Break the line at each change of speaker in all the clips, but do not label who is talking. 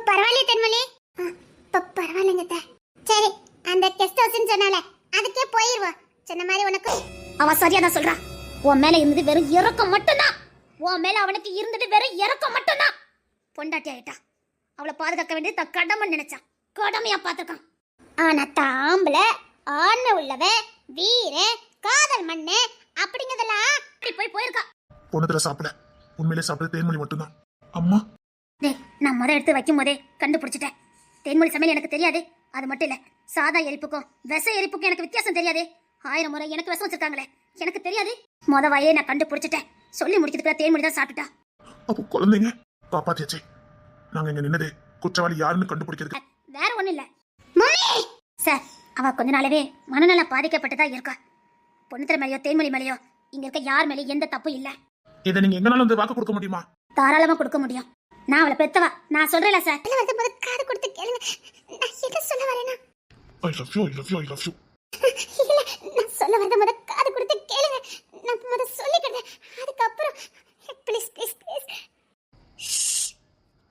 பரவாயில்லையே தென்மொழி. பரவாயில்லைங்க அத்தை. சரி, அந்த கெஸ்ட் ஹவுஸ்னு சொன்னால அதுக்கே போயிருவோம். சொன்ன மாதிரி உனக்கு
அவ சரியா தான் சொல்றா. உன் மேல இருந்தது வெறும் இறக்கம் மட்டும்தான். உன் மேல அவனுக்கு இருந்தது வெறும் இறக்கம் மட்டும்தான். பொண்டாட்டி ஆயிட்டா. அவளை பாதுகாக்க வேண்டியது தன் கடமை நினைச்சான். கடமையா பார்த்துருக்கான்.
ஆனா தாம்பல ஆண்மை உள்ளவன் வீர காதல் மண்ணு அப்படிங்கறதெல்லாம்
போய் போயிருக்கா.
பொண்ணத்துல சாப்பிட உண்மையிலே சாப்பிட தேன்மொழி மட்டும்தான். அம்மா
டேய், நான் எடுத்து வைக்கும் போதே கண்டுபிடிச்சிட்டேன். தேன்மொழி சமையல் எனக்கு தெரியாது. அது மட்டும் இல்ல, சாதா எரிப்புக்கும் விச எரிப்புக்கும் எனக்கு வித்தியாசம் தெரியாது. 1000 முறை எனக்கு விஷம் வச்சிருக்காங்களே, எனக்கு தெரியாது. வாயே நான் கண்டுபிடிச்சிட்டேன். சொல்லி முடிக்கிறதுக்கு தேன்மொழி தான் சாப்பிட்டுட்டா.
அப்போ குழந்தைங்க காப்பாத்தியாச்சே. நாங்க இங்க நின்னதே குற்றவாளி யாருன்னு கண்டுபிடிக்கிறது.
வேற ஒண்ணும் இல்ல சார். அவ கொஞ்ச நாளவே மனநலம் பாதிக்கப்பட்டுதா இருக்கா. பொண்ணுத்திர மேலையோ தேன்மொழி மேலையோ இங்க இருக்க யார் மேலேயும் எந்த தப்பும் இல்ல.
இதை நீங்க எங்கனாலும் வந்து வாக்கு கொடுக்க முடியுமா?
தாராளமா கொடுக்க முடியும். நான் அவளை பெத்தவா, நான் சொல்றேன்ல சார்.
காது கொடுத்து கேளுங்க. நான் என்ன சொல்ல வரேனா?
I love you, I love you, I love you.
இல்ல, நான் சொல்ல வரத காது கொடுத்து கேளுங்க. நான் சொல்லிக்கிறேன். அதுக்கப்புறம் ப்ளீஸ் ப்ளீஸ் ப்ளீஸ்.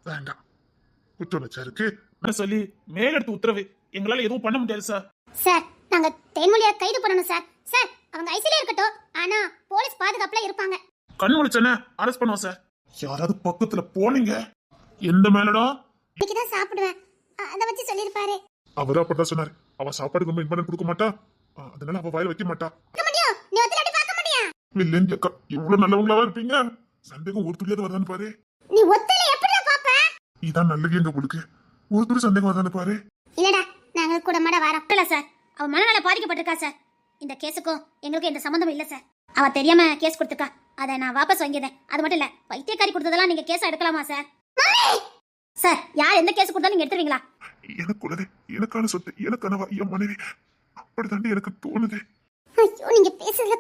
வேண்டாம். குற்றவாளிக்கு நான் சொல்லி மேலெடுத்து உத்தரவு எங்களால எதுவும் பண்ண முடியாது சார்.
சார், நாங்க தேன்மொழியை கைது பண்ணணும் சார். சார், அவங்க ஐசில இருக்கட்டும். ஆனா போலீஸ் பாதுகாப்புல இருப்பாங்க.
கண் முழிச்சனே அரெஸ்ட் பண்ணுவோம் சார். யாராவது பக்கத்துல போனீங்க எந்த மேலடா?
இன்னைக்கு தான் சாப்பிடுவேன். அத வச்சு சொல்லிருப்பாரு.
அவரா அப்பதான் சொன்னாரு. அவ சாப்பாடுக்கு ரொம்ப இம்பார்ட்டன்ட் கொடுக்க மாட்டா. அதனால அவ வாயில வைக்க மாட்டா.
முடியும், நீ ஒத்துல அப்படி பார்க்க முடியும்.
வில்லன் அக்கா இவ்வளவு நல்லவங்களாவா இருப்பீங்க? சந்தேகம் ஒரு துளியாவது வருதான்னு பாரு.
நீ ஒத்துல எப்படி பாப்ப?
இதான் நல்லது எங்க உங்களுக்கு. ஒரு துளி சந்தேகம் வருதான்னு பாரு.
இல்லடா, நாங்க கூட மாட வரோம்.
இல்ல சார், அவ மனநல பாதிக்கப்பட்டிருக்கா சார். இந்த கேஸுக்கும் எங்களுக்கு எந்த சம்பந்தமும் இல்ல சார். அவ தெரியாம கேஸ் கொடுத்துருக்கா. அதை நான் வாபஸ் வாங்கியதேன். அது மட்டும் இல்ல, வைத்தியக்காரி கொடுத்ததெல்லாம் நீங்க கேஸா எடுக்கலாமா சார்? சார், யார் எந்த கேஸ் கொடுத்தாலும் நீங்க எடுத்துருவீங்களா?
எனக்கு உள்ளது எனக்கான சொத்து, எனக்கான என் மனைவி. அப்படித்தாண்டி எனக்கு தோணுது.
ஐயோ, நீங்க பேசுறதுல